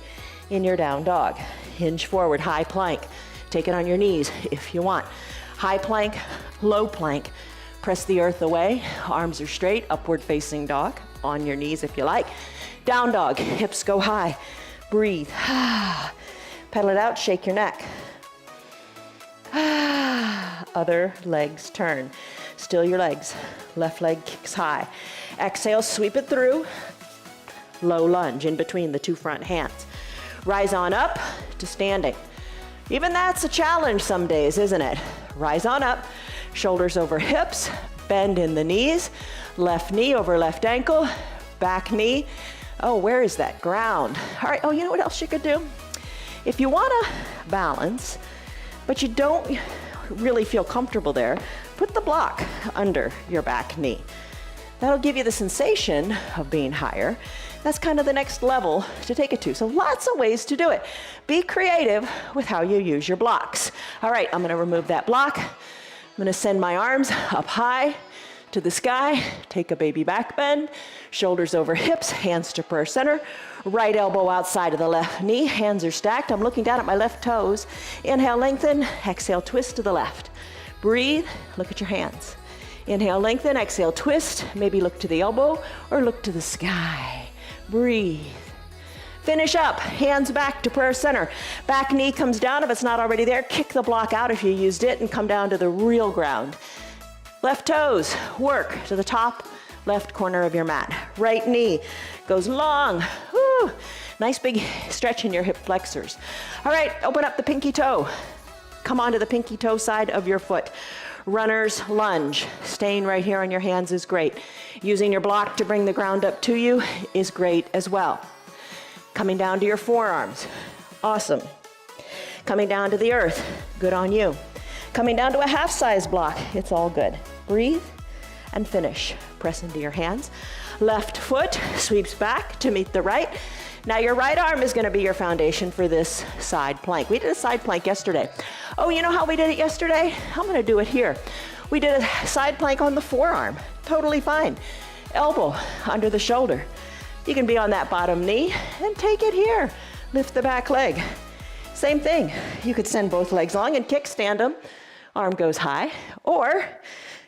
in your down dog. Hinge forward, high plank. Take it on your knees if you want. High plank, low plank. Press the earth away, arms are straight, upward facing dog. On your knees if you like. Down dog, hips go high. Breathe. Pedal it out, shake your neck. Other legs turn. Still your legs. Left leg kicks high. Exhale, sweep it through. Low lunge in between the two front hands. Rise on up to standing. Even that's a challenge some days, isn't it? Rise on up, shoulders over hips, bend in the knees, left knee over left ankle, back knee. Oh, where is that ground? All right, oh, you know what else you could do? If you wanna balance, but you don't really feel comfortable there, put the block under your back knee. That'll give you the sensation of being higher. That's kind of the next level to take it to. So lots of ways to do it. Be creative with how you use your blocks. All right, I'm gonna remove that block. I'm gonna send my arms up high to the sky. Take a baby back bend, shoulders over hips, hands to prayer center. Right elbow outside of the left knee, hands are stacked. I'm looking down at my left toes. Inhale, lengthen, exhale, twist to the left. Breathe, look at your hands. Inhale, lengthen, exhale, twist. Maybe look to the elbow or look to the sky. Breathe. Finish up, hands back to prayer center. Back knee comes down if it's not already there. Kick the block out if you used it and come down to the real ground. Left toes, work to the top left corner of your mat. Right knee goes long. Woo. Nice big stretch in your hip flexors. All right, open up the pinky toe. Come onto the pinky toe side of your foot. Runner's lunge. Staying right here on your hands is great. Using your block to bring the ground up to you is great as well. Coming down to your forearms. Awesome. Coming down to the earth. Good on you. Coming down to a half-size block. It's all good. Breathe and finish. Press into your hands. Left foot sweeps back to meet the right. Now your right arm is going to be your foundation for this side plank. We did a side plank yesterday. Oh, you know how we did it yesterday? I'm going to do it here. We did a side plank on the forearm. Totally fine. Elbow under the shoulder. You can be on that bottom knee and take it here. Lift the back leg. Same thing. You could send both legs long and kickstand them. Arm goes high. Or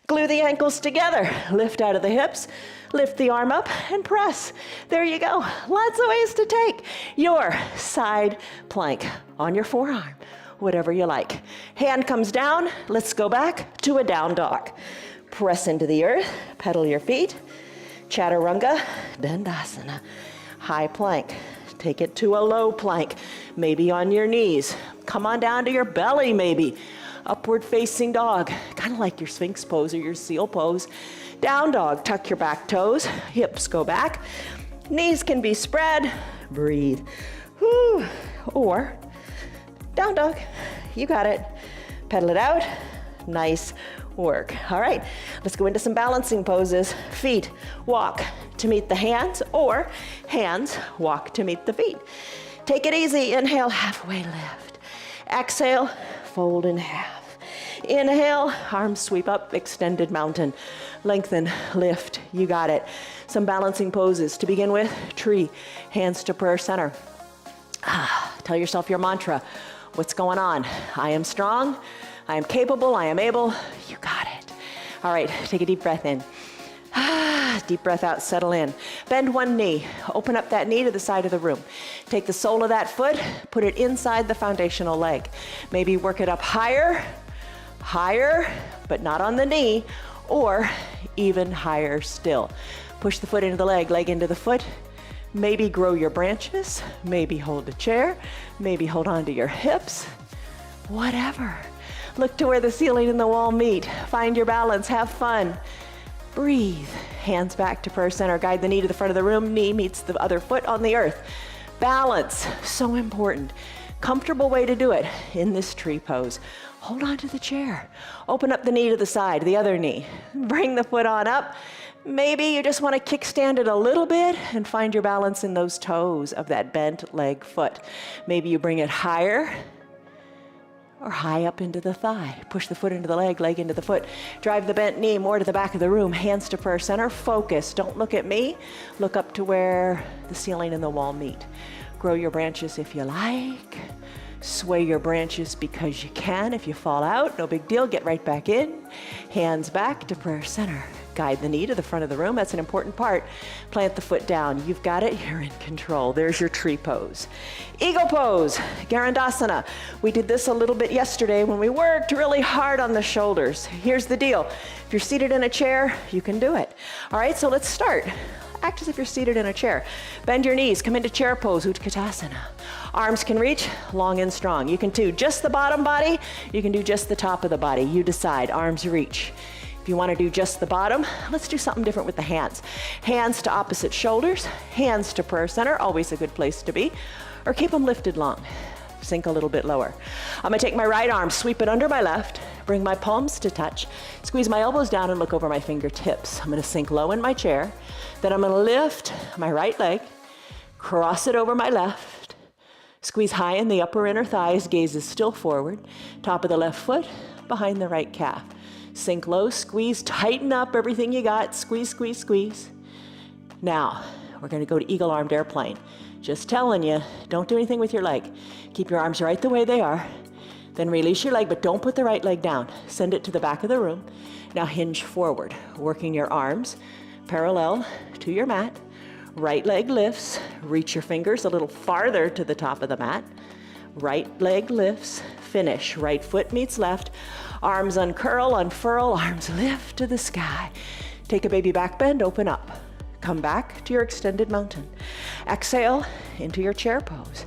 glue the ankles together. Lift out of the hips. Lift the arm up and press. There you go. Lots of ways to take your side plank on your forearm, whatever you like. Hand comes down. Let's go back to a down dog. Press into the earth, pedal your feet. Chaturanga, Dandasana. High plank. Take it to a low plank, maybe on your knees. Come on down to your belly, maybe. Upward facing dog, kind of like your Sphinx pose or your seal pose. Down dog, tuck your back toes, hips go back. Knees can be spread, breathe. Whew. Or down dog, you got it. Pedal it out, nice work. All right, let's go into some balancing poses. Feet walk to meet the hands, or hands walk to meet the feet. Take it easy, inhale, halfway lift. Exhale, fold in half. Inhale, arms sweep up, extended mountain. Lengthen, lift, you got it. Some balancing poses. To begin with, tree, hands to prayer center. Tell yourself your mantra. What's going on? I am strong, I am capable, I am able, you got it. All right, take a deep breath in. Deep breath out, settle in. Bend one knee, open up that knee to the side of the room. Take the sole of that foot, put it inside the foundational leg. Maybe work it up higher, but not on the knee, or even higher still. Push the foot into the leg into the foot. Maybe grow your branches, maybe hold a chair, maybe hold on to your hips, whatever. Look to where the ceiling and the wall meet. Find your balance, have fun. Breathe. Hands back to prayer center. Guide the knee to the front of the room. Knee meets the other foot on the earth. Balance, so important. Comfortable way to do it in this tree pose. Hold on to the chair. Open up the knee to the side, the other knee. Bring the foot on up. Maybe you just want to kickstand it a little bit and find your balance in those toes of that bent leg foot. Maybe you bring it higher or high up into the thigh. Push the foot into the leg into the foot. Drive the bent knee more to the back of the room. Hands to prayer center. Focus. Don't look at me. Look up to where the ceiling and the wall meet. Grow your branches if you like. Sway your branches because you can. If you fall out, no big deal. Get right back in. Hands back to prayer center. Guide the knee to the front of the room. That's an important part. Plant the foot down. You've got it. You're in control. There's your tree pose. Eagle pose, Garandasana. We did this a little bit yesterday when we worked really hard on the shoulders. Here's the deal. If you're seated in a chair, you can do it. All right, so let's start. Act as if you're seated in a chair. Bend your knees. Come into chair pose, Utkatasana. Arms can reach long and strong. You can do just the bottom body. You can do just the top of the body. You decide. Arms reach. If you want to do just the bottom, let's do something different with the hands. Hands to opposite shoulders, hands to prayer center, always a good place to be, or keep them lifted long. Sink a little bit lower. I'm gonna take my right arm, sweep it under my left, bring my palms to touch, squeeze my elbows down and look over my fingertips. I'm gonna sink low in my chair, then I'm gonna lift my right leg, cross it over my left, squeeze high in the upper inner thighs, gaze is still forward, top of the left foot, behind the right calf. Sink low, squeeze, tighten up everything you got, squeeze, squeeze, squeeze. Now, we're gonna go to eagle armed airplane. Just telling you, don't do anything with your leg. Keep your arms right the way they are. Then release your leg, but don't put the right leg down. Send it to the back of the room. Now hinge forward, working your arms parallel to your mat. Right leg lifts, reach your fingers a little farther to the top of the mat. Right leg lifts, finish. Right foot meets left. Arms uncurl, unfurl, arms lift to the sky. Take a baby back bend, open up. Come back to your extended mountain. Exhale into your chair pose.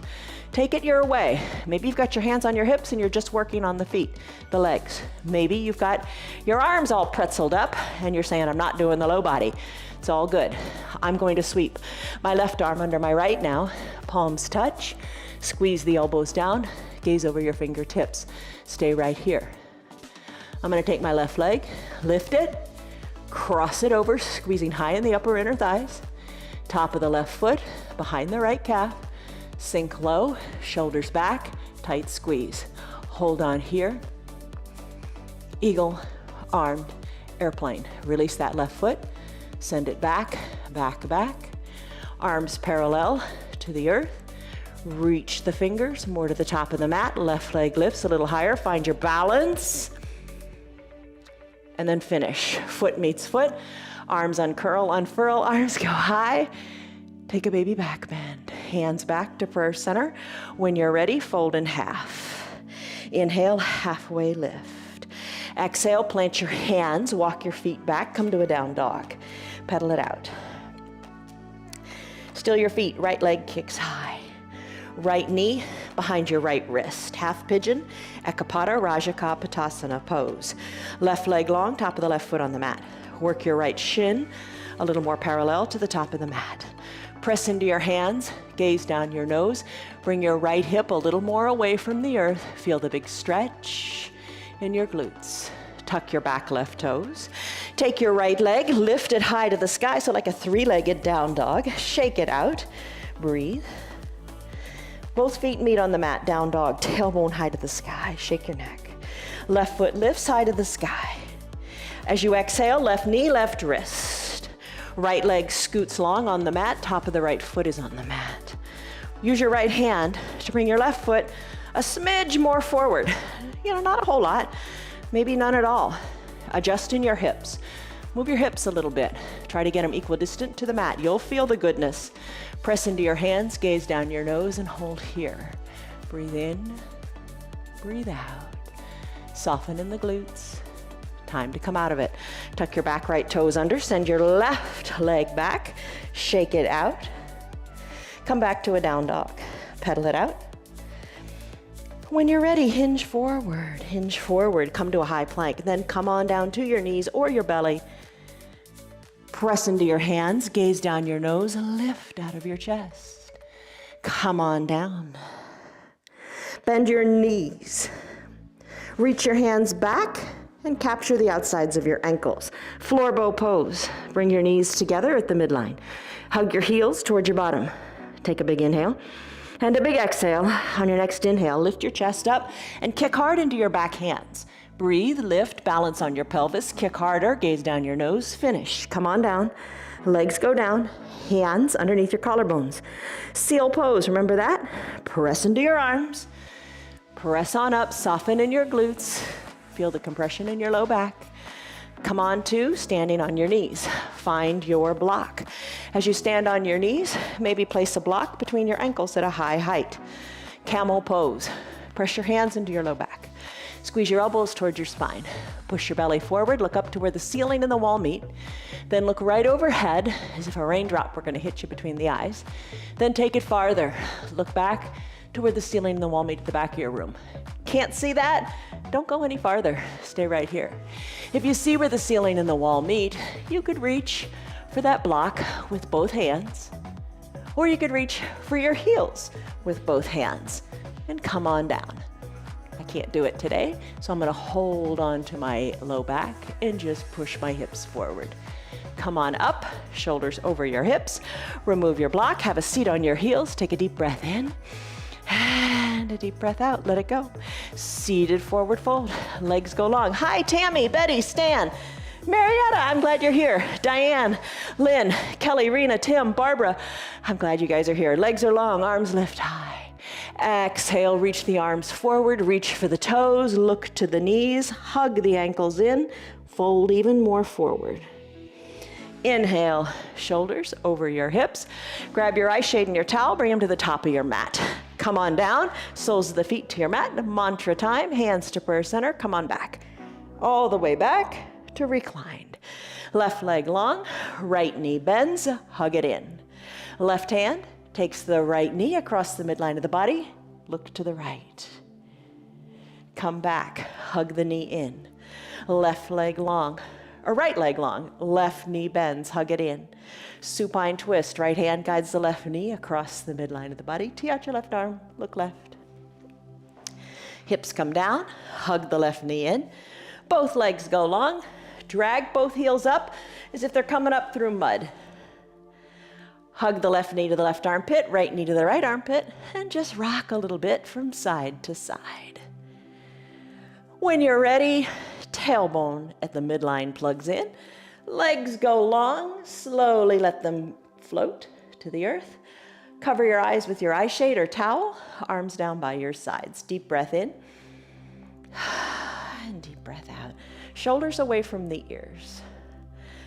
Take it your way. Maybe you've got your hands on your hips and you're just working on the feet, the legs. Maybe you've got your arms all pretzeled up and you're saying, I'm not doing the low body. It's all good. I'm going to sweep my left arm under my right now. Palms touch. Squeeze the elbows down. Gaze over your fingertips. Stay right here. I'm gonna take my left leg, lift it, cross it over, squeezing high in the upper inner thighs. Top of the left foot, behind the right calf. Sink low, shoulders back, tight squeeze. Hold on here. Eagle, armed, airplane. Release that left foot, send it back, back, back. Arms parallel to the earth. Reach the fingers more to the top of the mat. Left leg lifts a little higher. Find your balance. And then finish. Foot meets foot. Arms uncurl, unfurl, arms go high. Take a baby back bend. Hands back to prayer center. When you're ready, fold in half. Inhale, halfway lift. Exhale, plant your hands, walk your feet back, come to a down dog. Pedal it out. Still your feet, right leg kicks high. Right knee behind your right wrist. Half pigeon, Ekapada Rajakapatasana pose. Left leg long, top of the left foot on the mat. Work your right shin a little more parallel to the top of the mat. Press into your hands, gaze down your nose. Bring your right hip a little more away from the earth. Feel the big stretch in your glutes. Tuck your back left toes. Take your right leg, lift it high to the sky, so like a three-legged down dog. Shake it out. Breathe. Both feet meet on the mat, down dog, tailbone high to the sky. Shake your neck. Left foot lifts high to the sky. As you exhale, left knee, left wrist. Right leg scoots long on the mat, top of the right foot is on the mat. Use your right hand to bring your left foot a smidge more forward. Not a whole lot, maybe none at all. Adjust in your hips. Move your hips a little bit. Try to get them equidistant to the mat. You'll feel the goodness. Press into your hands, gaze down your nose, and hold here. Breathe in, breathe out. Soften in the glutes. Time to come out of it. Tuck your back right toes under, send your left leg back, shake it out. Come back to a down dog. Pedal it out. When you're ready, hinge forward, come to a high plank, then come on down to your knees or your belly. Press into your hands, gaze down your nose, lift out of your chest. Come on down. Bend your knees. Reach your hands back and capture the outsides of your ankles. Floor bow pose. Bring your knees together at the midline. Hug your heels towards your bottom. Take a big inhale. And a big exhale. On your next inhale, lift your chest up and kick hard into your back hands. Breathe, lift, balance on your pelvis, kick harder, gaze down your nose, finish. Come on down, legs go down, hands underneath your collarbones. Seal pose, remember that? Press into your arms, press on up, soften in your glutes, feel the compression in your low back. Come on to standing on your knees. Find your block. As you stand on your knees, maybe place a block between your ankles at a high height. Camel pose. Press your hands into your low back. Squeeze your elbows towards your spine. Push your belly forward, look up to where the ceiling and the wall meet. Then look right overhead as if a raindrop were going to hit you between the eyes. Then take it farther. Look back to where the ceiling and the wall meet at the back of your room. Can't see that? Don't go any farther. Stay right here. If you see where the ceiling and the wall meet, you could reach for that block with both hands, or you could reach for your heels with both hands and come on down. I can't do it today, so I'm going to hold on to my low back and just push my hips forward. Come on up, shoulders over your hips. Remove your block, have a seat on your heels, take a deep breath in. And a deep breath out, let it go. Seated forward fold, legs go long. Hi, Tammy, Betty, Stan, Marietta, I'm glad you're here. Diane, Lynn, Kelly, Rena, Tim, Barbara, I'm glad you guys are here. Legs are long, arms lift high. Exhale, reach the arms forward, reach for the toes, look to the knees, hug the ankles in, fold even more forward. Inhale, shoulders over your hips. Grab your eye shade and your towel, bring them to the top of your mat. Come on down, soles of the feet to your mat. Mantra time, hands to prayer center. Come on back. All the way back to reclined. Left leg long, right knee bends, hug it in. Left hand takes the right knee across the midline of the body. Look to the right. Come back, hug the knee in. Left leg long. Or right leg long, left knee bends, hug it in. Supine twist, right hand guides the left knee across the midline of the body. Tee out your left arm, look left. Hips come down, hug the left knee in. Both legs go long, drag both heels up as if they're coming up through mud. Hug the left knee to the left armpit, right knee to the right armpit, and just rock a little bit from side to side. When you're ready, tailbone at the midline plugs in. Legs go long, slowly let them float to the earth. Cover your eyes with your eye shade or towel, arms down by your sides. Deep breath in, and deep breath out. Shoulders away from the ears.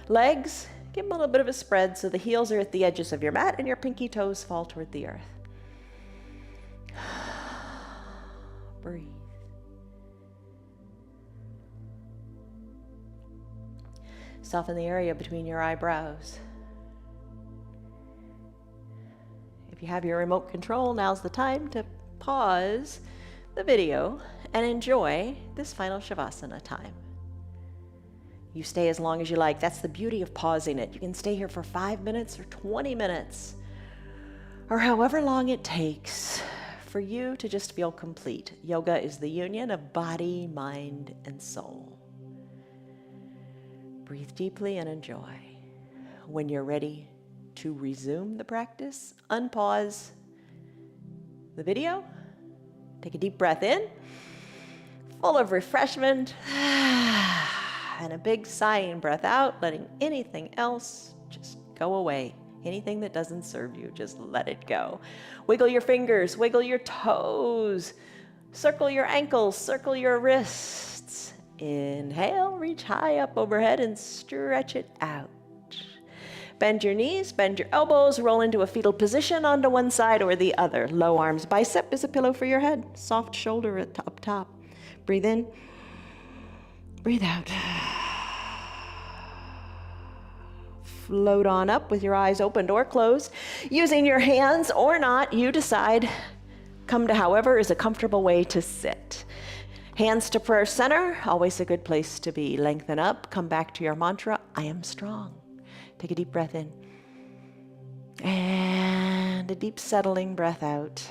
Legs Give them a little bit of a spread so the heels are at the edges of your mat and your pinky toes fall toward the earth. Breathe. Soften the area between your eyebrows. If you have your remote control, now's the time to pause the video and enjoy this final Shavasana time. You stay as long as you like. That's the beauty of pausing it. You can stay here for 5 minutes or 20 minutes or however long it takes for you to just feel complete. Yoga is the union of body, mind, and soul. Breathe deeply and enjoy. When you're ready to resume the practice, unpause the video, take a deep breath in, full of refreshment, and a big sighing breath out, letting anything else just go away. Anything that doesn't serve you, just let it go. Wiggle your fingers, wiggle your toes, circle your ankles, circle your wrists. Inhale, reach high up overhead and stretch it out. Bend your knees, bend your elbows, roll into a fetal position onto one side or the other. Low arms, bicep is a pillow for your head. Soft shoulder up top. Breathe in, breathe out. Float on up with your eyes opened or closed. Using your hands or not, you decide. Come to however is a comfortable way to sit. Hands to prayer center, always a good place to be. Lengthen up, come back to your mantra, I am strong. Take a deep breath in. And a deep settling breath out.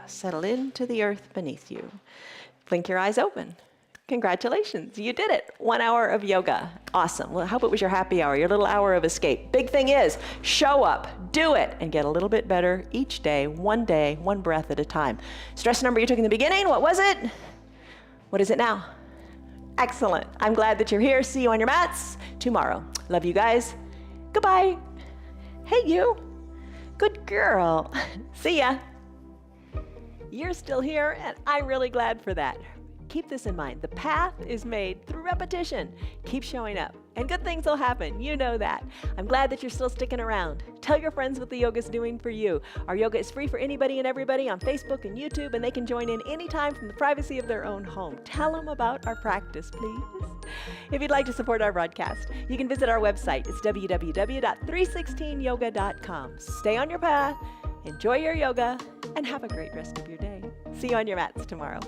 Settle into the earth beneath you. Blink your eyes open. Congratulations, you did it. 1 hour of yoga. Awesome. Well, I hope it was your happy hour, your little hour of escape. Big thing is, show up, do it, and get a little bit better each day, one breath at a time. Stress number you took in the beginning, what was it? What is it now? Excellent. I'm glad that you're here. See you on your mats tomorrow. Love you guys. Goodbye. Hey, you. Good girl. See ya. You're still here, and I'm really glad for that. Keep this in mind. The path is made through repetition. Keep showing up, and good things will happen. You know that. I'm glad that you're still sticking around. Tell your friends what the yoga's doing for you. Our yoga is free for anybody and everybody on Facebook and YouTube, and they can join in anytime from the privacy of their own home. Tell them about our practice, please. If you'd like to support our broadcast, you can visit our website. It's www.316yoga.com. Stay on your path, enjoy your yoga, and have a great rest of your day. See you on your mats tomorrow.